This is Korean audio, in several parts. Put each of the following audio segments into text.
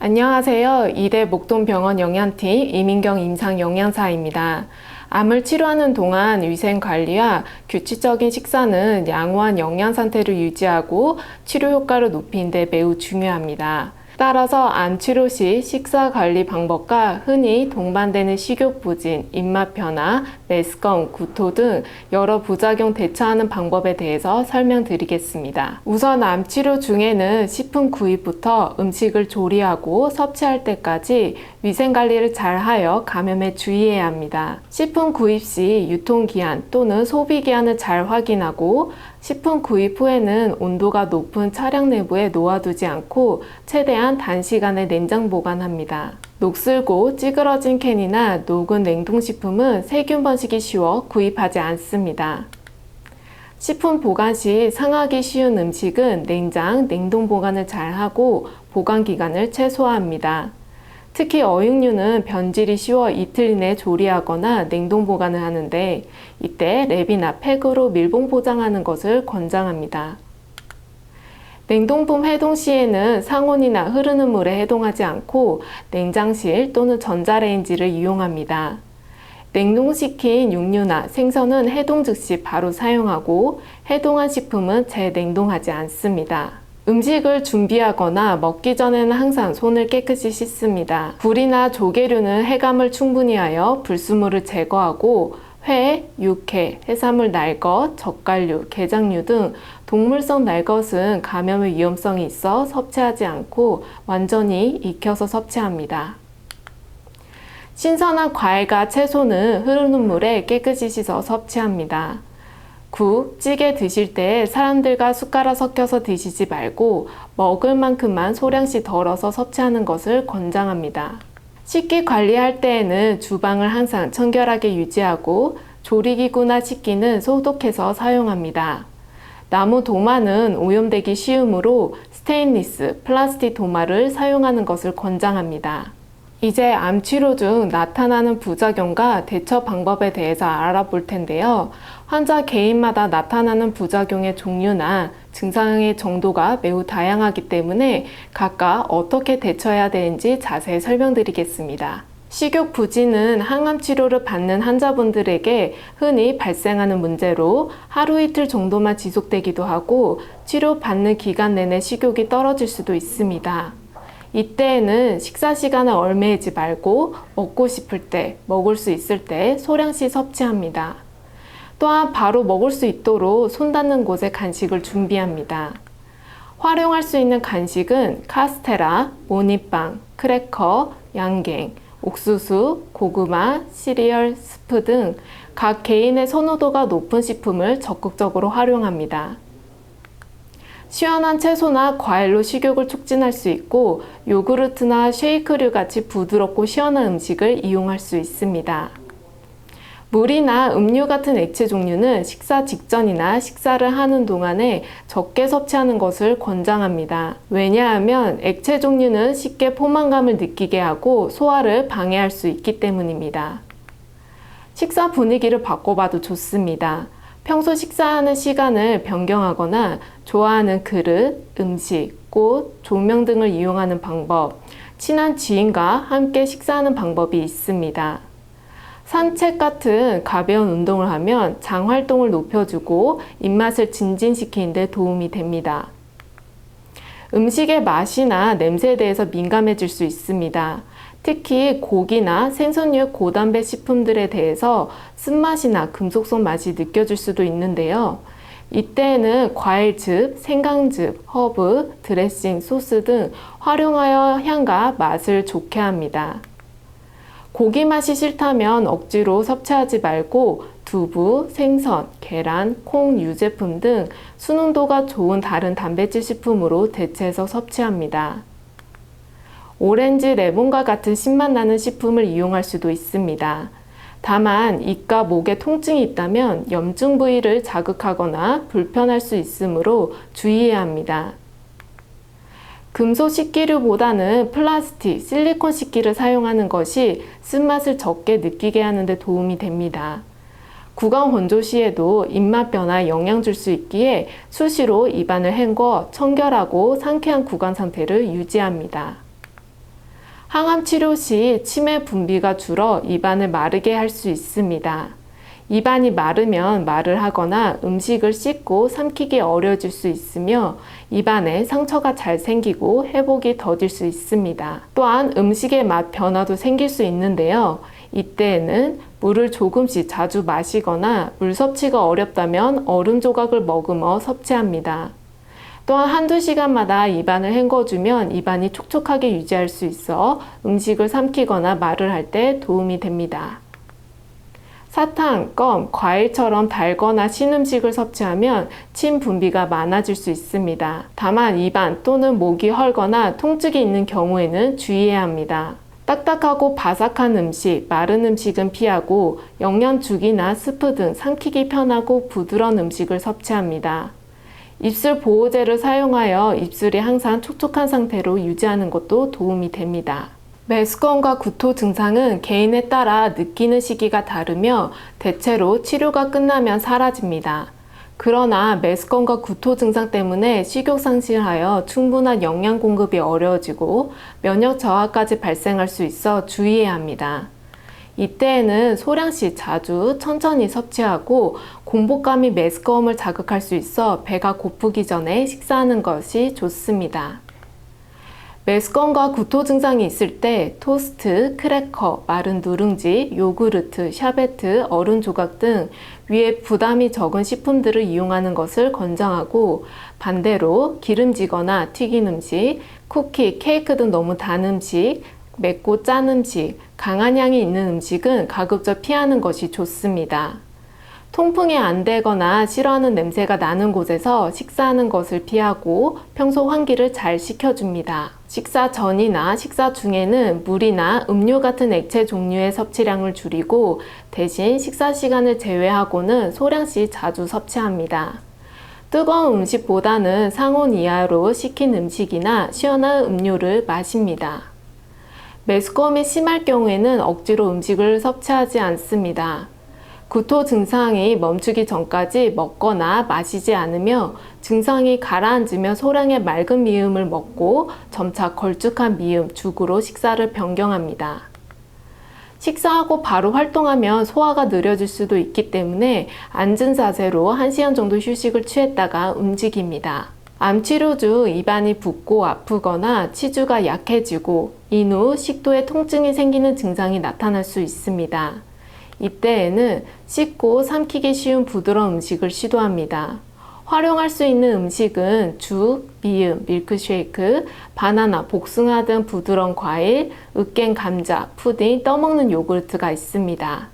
안녕하세요. 이대 목동병원 영양팀 이민경 임상영양사입니다. 암을 치료하는 동안 위생관리와 규칙적인 식사는 양호한 영양 상태를 유지하고 치료 효과를 높이는 데 매우 중요합니다. 따라서 암 치료 시 식사 관리 방법과 흔히 동반되는 식욕 부진, 입맛 변화, 메스꺼움, 구토 등 여러 부작용 대처하는 방법에 대해서 설명드리겠습니다. 우선 암 치료 중에는 식품 구입부터 음식을 조리하고 섭취할 때까지 위생관리를 잘하여 감염에 주의해야 합니다. 식품 구입 시 유통기한 또는 소비기한을 잘 확인하고 식품 구입 후에는 온도가 높은 차량 내부에 놓아두지 않고 최대한 단시간에 냉장 보관합니다. 녹슬고 찌그러진 캔이나 녹은 냉동식품은 세균 번식이 쉬워 구입하지 않습니다. 식품 보관 시 상하기 쉬운 음식은 냉장, 냉동 보관을 잘하고 보관 기간을 최소화합니다. 특히 어육류는 변질이 쉬워 이틀 이내 조리하거나 냉동 보관을 하는데 이때 랩이나 팩으로 밀봉 포장하는 것을 권장합니다. 냉동품 해동 시에는 상온이나 흐르는 물에 해동하지 않고 냉장실 또는 전자레인지를 이용합니다. 냉동시킨 육류나 생선은 해동 즉시 바로 사용하고 해동한 식품은 재냉동하지 않습니다. 음식을 준비하거나 먹기 전에는 항상 손을 깨끗이 씻습니다. 굴이나 조개류는 해감을 충분히 하여 불순물을 제거하고 회, 육회, 해산물 날것, 젓갈류, 게장류 등 동물성 날것은 감염의 위험성이 있어 섭취하지 않고 완전히 익혀서 섭취합니다. 신선한 과일과 채소는 흐르는 물에 깨끗이 씻어 섭취합니다. 국, 찌개 드실 때 사람들과 숟가락 섞여서 드시지 말고 먹을 만큼만 소량씩 덜어서 섭취하는 것을 권장합니다. 식기 관리할 때에는 주방을 항상 청결하게 유지하고 조리기구나 식기는 소독해서 사용합니다. 나무 도마는 오염되기 쉬우므로 스테인리스, 플라스틱 도마를 사용하는 것을 권장합니다. 이제 암 치료 중 나타나는 부작용과 대처 방법에 대해서 알아볼 텐데요. 환자 개인마다 나타나는 부작용의 종류나 증상의 정도가 매우 다양하기 때문에 각각 어떻게 대처해야 되는지 자세히 설명드리겠습니다. 식욕 부진은 항암 치료를 받는 환자분들에게 흔히 발생하는 문제로 하루 이틀 정도만 지속되기도 하고 치료받는 기간 내내 식욕이 떨어질 수도 있습니다. 이때에는 식사 시간을 얽매이지 말고 먹고 싶을 때, 먹을 수 있을 때 소량씩 섭취합니다. 또한 바로 먹을 수 있도록 손 닿는 곳에 간식을 준비합니다. 활용할 수 있는 간식은 카스테라, 모니빵, 크래커, 양갱, 옥수수, 고구마, 시리얼, 스프 등 각 개인의 선호도가 높은 식품을 적극적으로 활용합니다. 시원한 채소나 과일로 식욕을 촉진할 수 있고 요구르트나 쉐이크류 같이 부드럽고 시원한 음식을 이용할 수 있습니다. 물이나 음료 같은 액체 종류는 식사 직전이나 식사를 하는 동안에 적게 섭취하는 것을 권장합니다. 왜냐하면 액체 종류는 쉽게 포만감을 느끼게 하고 소화를 방해할 수 있기 때문입니다. 식사 분위기를 바꿔봐도 좋습니다. 평소 식사하는 시간을 변경하거나 좋아하는 그릇, 음식, 꽃, 조명 등을 이용하는 방법, 친한 지인과 함께 식사하는 방법이 있습니다. 산책 같은 가벼운 운동을 하면 장 활동을 높여주고 입맛을 진진시키는 데 도움이 됩니다. 음식의 맛이나 냄새에 대해서 민감해질 수 있습니다. 특히 고기나 생선류의 고단백 식품들에 대해서 쓴맛이나 금속성 맛이 느껴질 수도 있는데요. 이때에는 과일즙, 생강즙, 허브, 드레싱, 소스 등 활용하여 향과 맛을 좋게 합니다. 고기 맛이 싫다면 억지로 섭취하지 말고 두부, 생선, 계란, 콩, 유제품 등 순응도가 좋은 다른 단백질 식품으로 대체해서 섭취합니다. 오렌지, 레몬과 같은 신맛 나는 식품을 이용할 수도 있습니다. 다만 입과 목에 통증이 있다면 염증 부위를 자극하거나 불편할 수 있으므로 주의해야 합니다. 금속 식기류보다는 플라스틱, 실리콘 식기를 사용하는 것이 쓴맛을 적게 느끼게 하는 데 도움이 됩니다. 구강 건조 시에도 입맛 변화에 영향 줄 수 있기에 수시로 입안을 헹궈 청결하고 상쾌한 구강 상태를 유지합니다. 항암 치료 시 침의 분비가 줄어 입안을 마르게 할 수 있습니다. 입안이 마르면 말을 하거나 음식을 씹고 삼키기 어려워질 수 있으며 입안에 상처가 잘 생기고 회복이 더딜 수 있습니다. 또한 음식의 맛 변화도 생길 수 있는데요. 이때에는 물을 조금씩 자주 마시거나 물 섭취가 어렵다면 얼음 조각을 머금어 섭취합니다. 또한 한두 시간마다 입안을 헹궈주면 입안이 촉촉하게 유지할 수 있어 음식을 삼키거나 말을 할 때 도움이 됩니다. 사탕, 껌, 과일처럼 달거나 신 음식을 섭취하면 침 분비가 많아질 수 있습니다. 다만 입안 또는 목이 헐거나 통증이 있는 경우에는 주의해야 합니다. 딱딱하고 바삭한 음식, 마른 음식은 피하고 영양죽이나 스프 등 삼키기 편하고 부드러운 음식을 섭취합니다. 입술 보호제를 사용하여 입술이 항상 촉촉한 상태로 유지하는 것도 도움이 됩니다. 메스꺼움과 구토 증상은 개인에 따라 느끼는 시기가 다르며 대체로 치료가 끝나면 사라집니다. 그러나 메스꺼움과 구토 증상 때문에 식욕 상실하여 충분한 영양 공급이 어려워지고 면역 저하까지 발생할 수 있어 주의해야 합니다. 이때에는 소량씩 자주 천천히 섭취하고 공복감이 메스꺼움을 자극할 수 있어 배가 고프기 전에 식사하는 것이 좋습니다. 메스꺼움과 구토 증상이 있을 때 토스트, 크래커, 마른 누룽지, 요구르트, 샤베트, 얼음 조각 등 위에 부담이 적은 식품들을 이용하는 것을 권장하고 반대로 기름지거나 튀긴 음식, 쿠키, 케이크 등 너무 단 음식, 맵고 짠 음식, 강한 향이 있는 음식은 가급적 피하는 것이 좋습니다. 통풍이 안 되거나 싫어하는 냄새가 나는 곳에서 식사하는 것을 피하고 평소 환기를 잘 시켜줍니다. 식사 전이나 식사 중에는 물이나 음료 같은 액체 종류의 섭취량을 줄이고 대신 식사 시간을 제외하고는 소량씩 자주 섭취합니다. 뜨거운 음식보다는 상온 이하로 식힌 음식이나 시원한 음료를 마십니다. 메스꺼움이 심할 경우에는 억지로 음식을 섭취하지 않습니다. 구토 증상이 멈추기 전까지 먹거나 마시지 않으며 증상이 가라앉으면 소량의 맑은 미음을 먹고 점차 걸쭉한 미음, 죽으로 식사를 변경합니다. 식사하고 바로 활동하면 소화가 느려질 수도 있기 때문에 앉은 자세로 1시간 정도 휴식을 취했다가 움직입니다. 암치료 중 입안이 붓고 아프거나 치주가 약해지고 인후 식도에 통증이 생기는 증상이 나타날 수 있습니다. 이때에는 씹고 삼키기 쉬운 부드러운 음식을 시도합니다. 활용할 수 있는 음식은 죽, 미음, 밀크쉐이크, 바나나, 복숭아 등 부드러운 과일, 으깬 감자, 푸딩, 떠먹는 요구르트가 있습니다.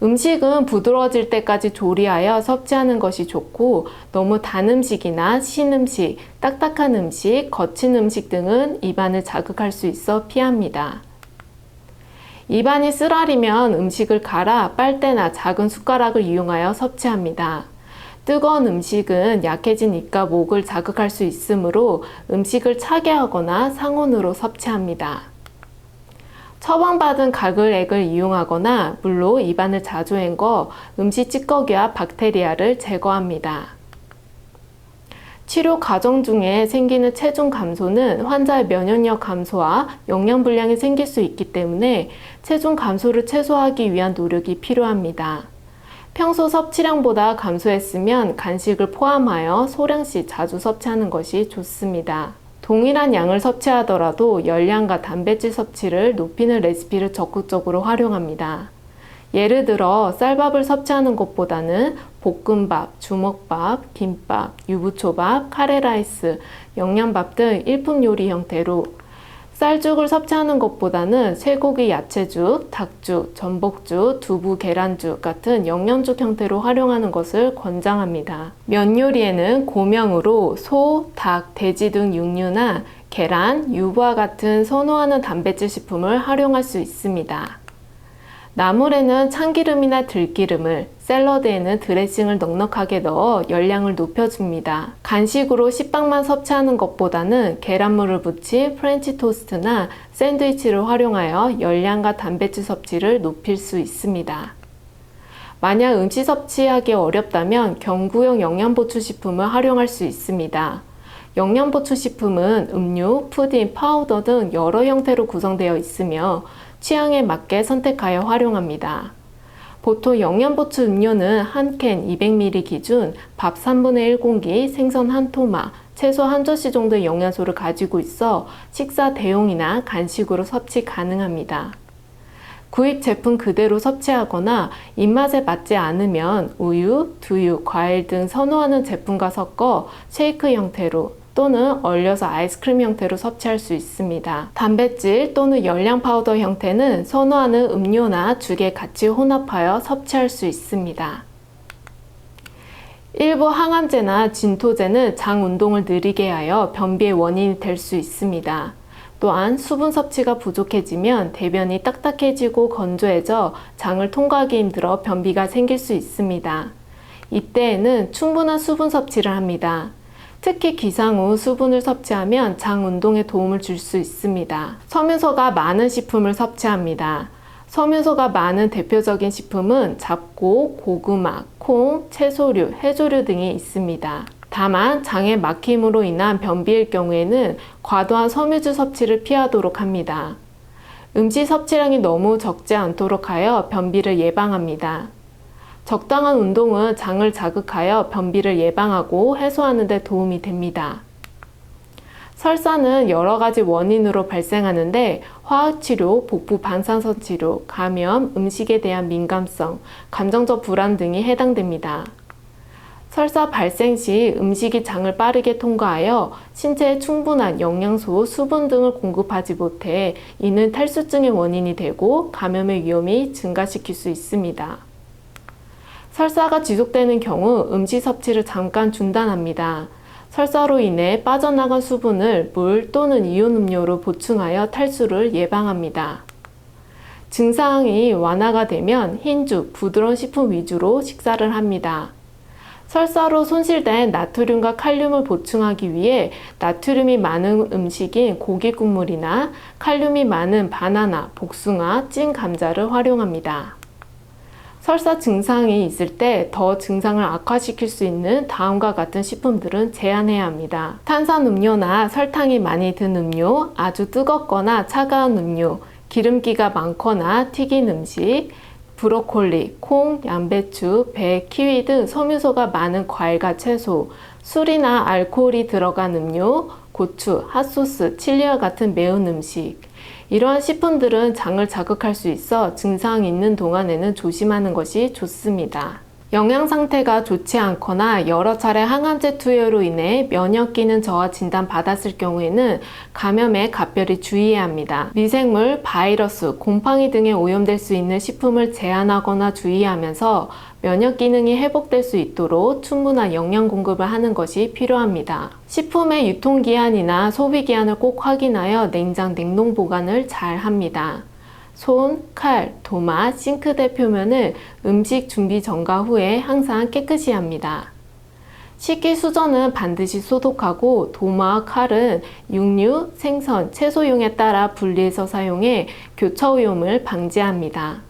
음식은 부드러워질 때까지 조리하여 섭취하는 것이 좋고 너무 단 음식이나 신 음식, 딱딱한 음식, 거친 음식 등은 입안을 자극할 수 있어 피합니다. 입안이 쓰라리면 음식을 갈아 빨대나 작은 숟가락을 이용하여 섭취합니다. 뜨거운 음식은 약해진 입과 목을 자극할 수 있으므로 음식을 차게 하거나 상온으로 섭취합니다. 처방받은 가글액을 이용하거나 물로 입안을 자주 헹궈 음식 찌꺼기와 박테리아를 제거합니다. 치료 과정 중에 생기는 체중 감소는 환자의 면역력 감소와 영양불량이 생길 수 있기 때문에 체중 감소를 최소화하기 위한 노력이 필요합니다. 평소 섭취량보다 감소했으면 간식을 포함하여 소량씩 자주 섭취하는 것이 좋습니다. 동일한 양을 섭취하더라도 열량과 단백질 섭취를 높이는 레시피를 적극적으로 활용합니다. 예를 들어 쌀밥을 섭취하는 것보다는 볶음밥, 주먹밥, 김밥, 유부초밥, 카레라이스, 영양밥 등 일품 요리 형태로 쌀죽을 섭취하는 것보다는 쇠고기 야채죽, 닭죽, 전복죽, 두부 계란죽 같은 영양죽 형태로 활용하는 것을 권장합니다. 면 요리에는 고명으로 소, 닭, 돼지 등 육류나 계란, 유부와 같은 선호하는 단백질 식품을 활용할 수 있습니다. 나물에는 참기름이나 들기름을, 샐러드에는 드레싱을 넉넉하게 넣어 열량을 높여줍니다. 간식으로 식빵만 섭취하는 것보다는 계란물을 묻힌 프렌치 토스트나 샌드위치를 활용하여 열량과 단백질 섭취를 높일 수 있습니다. 만약 음식 섭취하기 어렵다면 경구용 영양보충식품을 활용할 수 있습니다. 영양보충식품은 음료, 푸딩, 파우더 등 여러 형태로 구성되어 있으며 취향에 맞게 선택하여 활용합니다. 보통 영양보충 음료는 한 캔 200ml 기준 밥 3분의 1공기, 생선 1토마, 채소 1접시 정도의 영양소를 가지고 있어 식사 대용이나 간식으로 섭취 가능합니다. 구입 제품 그대로 섭취하거나 입맛에 맞지 않으면 우유, 두유, 과일 등 선호하는 제품과 섞어 쉐이크 형태로 또는 얼려서 아이스크림 형태로 섭취할 수 있습니다. 단백질 또는 열량 파우더 형태는 선호하는 음료나 죽에 같이 혼합하여 섭취할 수 있습니다. 일부 항암제나 진토제는 장 운동을 느리게 하여 변비의 원인이 될 수 있습니다. 또한 수분 섭취가 부족해지면 대변이 딱딱해지고 건조해져 장을 통과하기 힘들어 변비가 생길 수 있습니다. 이때에는 충분한 수분 섭취를 합니다. 특히 기상 후 수분을 섭취하면 장 운동에 도움을 줄 수 있습니다. 섬유소가 많은 식품을 섭취합니다. 섬유소가 많은 대표적인 식품은 잡곡, 고구마, 콩, 채소류, 해조류 등이 있습니다. 다만 장의 막힘으로 인한 변비일 경우에는 과도한 섬유질 섭취를 피하도록 합니다. 음식 섭취량이 너무 적지 않도록 하여 변비를 예방합니다. 적당한 운동은 장을 자극하여 변비를 예방하고 해소하는 데 도움이 됩니다. 설사는 여러 가지 원인으로 발생하는데 화학치료, 복부 반상선 치료, 감염, 음식에 대한 민감성, 감정적 불안 등이 해당됩니다. 설사 발생 시 음식이 장을 빠르게 통과하여 신체에 충분한 영양소, 수분 등을 공급하지 못해 이는 탈수증의 원인이 되고 감염의 위험이 증가시킬 수 있습니다. 설사가 지속되는 경우 음식 섭취를 잠깐 중단합니다. 설사로 인해 빠져나간 수분을 물 또는 이온 음료로 보충하여 탈수를 예방합니다. 증상이 완화가 되면 흰죽, 부드러운 식품 위주로 식사를 합니다. 설사로 손실된 나트륨과 칼륨을 보충하기 위해 나트륨이 많은 음식인 고기 국물이나 칼륨이 많은 바나나, 복숭아, 찐 감자를 활용합니다. 설사 증상이 있을 때 더 증상을 악화시킬 수 있는 다음과 같은 식품들은 제한해야 합니다. 탄산음료나 설탕이 많이 든 음료, 아주 뜨겁거나 차가운 음료, 기름기가 많거나 튀긴 음식, 브로콜리, 콩, 양배추, 배, 키위 등 섬유소가 많은 과일과 채소, 술이나 알코올이 들어간 음료, 고추, 핫소스, 칠리와 같은 매운 음식. 이러한 식품들은 장을 자극할 수 있어 증상이 있는 동안에는 조심하는 것이 좋습니다. 영양 상태가 좋지 않거나 여러 차례 항암제 투여로 인해 면역 기능 저하 진단 받았을 경우에는 감염에 각별히 주의해야 합니다. 미생물, 바이러스, 곰팡이 등에 오염될 수 있는 식품을 제한하거나 주의하면서 면역 기능이 회복될 수 있도록 충분한 영양 공급을 하는 것이 필요합니다. 식품의 유통기한이나 소비기한을 꼭 확인하여 냉장, 냉동 보관을 잘 합니다. 손, 칼, 도마, 싱크대 표면을 음식 준비 전과 후에 항상 깨끗이 합니다. 식기수저는 반드시 소독하고 도마와 칼은 육류, 생선, 채소용에 따라 분리해서 사용해 교차오염을 방지합니다.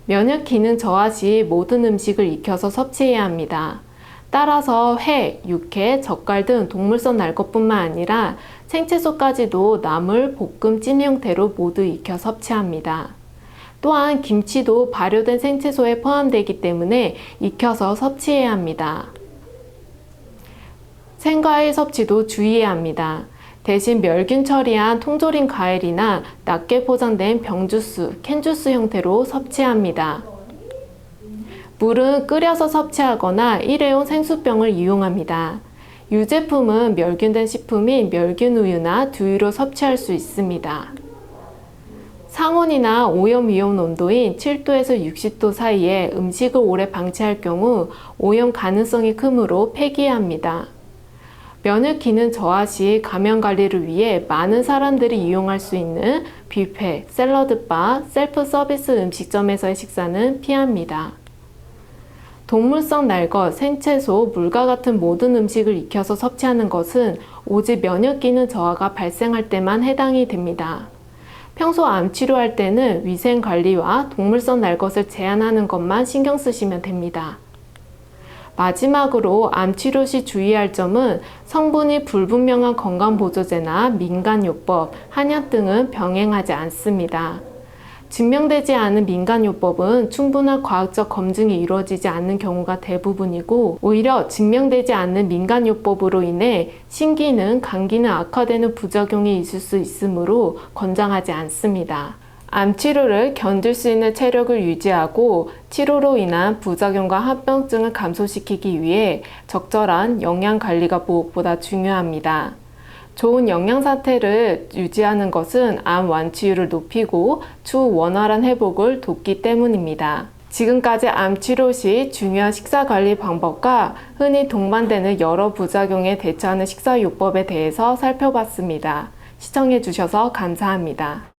면역 기능 저하 시 모든 음식을 익혀서 섭취해야 합니다. 따라서 회, 육회, 젓갈 등 동물성 날 것뿐만 아니라 생채소까지도 나물, 볶음, 찜 형태로 모두 익혀 섭취합니다. 또한 김치도 발효된 생채소에 포함되기 때문에 익혀서 섭취해야 합니다. 생과일 섭취도 주의해야 합니다. 대신 멸균 처리한 통조림 과일이나 낮게 포장된 병주스, 캔주스 형태로 섭취합니다. 물은 끓여서 섭취하거나 일회용 생수병을 이용합니다. 유제품은 멸균된 식품인 멸균우유나 두유로 섭취할 수 있습니다. 상온이나 오염 위험 온도인 7도에서 60도 사이에 음식을 오래 방치할 경우 오염 가능성이 크므로 폐기해야 합니다. 면역 기능 저하 시 감염 관리를 위해 많은 사람들이 이용할 수 있는 뷔페, 샐러드바, 셀프 서비스 음식점에서의 식사는 피합니다. 동물성 날것, 생채소, 물과 같은 모든 음식을 익혀서 섭취하는 것은 오직 면역 기능 저하가 발생할 때만 해당이 됩니다. 평소 암 치료할 때는 위생 관리와 동물성 날것을 제한하는 것만 신경 쓰시면 됩니다. 마지막으로 암 치료 시 주의할 점은 성분이 불분명한 건강보조제나 민간요법, 한약 등은 병행하지 않습니다. 증명되지 않은 민간요법은 충분한 과학적 검증이 이루어지지 않는 경우가 대부분이고, 오히려 증명되지 않는 민간요법으로 인해 신기능, 감기는 악화되는 부작용이 있을 수 있으므로 권장하지 않습니다. 암 치료를 견딜 수 있는 체력을 유지하고 치료로 인한 부작용과 합병증을 감소시키기 위해 적절한 영양 관리가 무엇보다 중요합니다. 좋은 영양 상태를 유지하는 것은 암 완치율을 높이고 추후 원활한 회복을 돕기 때문입니다. 지금까지 암 치료 시 중요한 식사 관리 방법과 흔히 동반되는 여러 부작용에 대처하는 식사요법에 대해서 살펴봤습니다. 시청해 주셔서 감사합니다.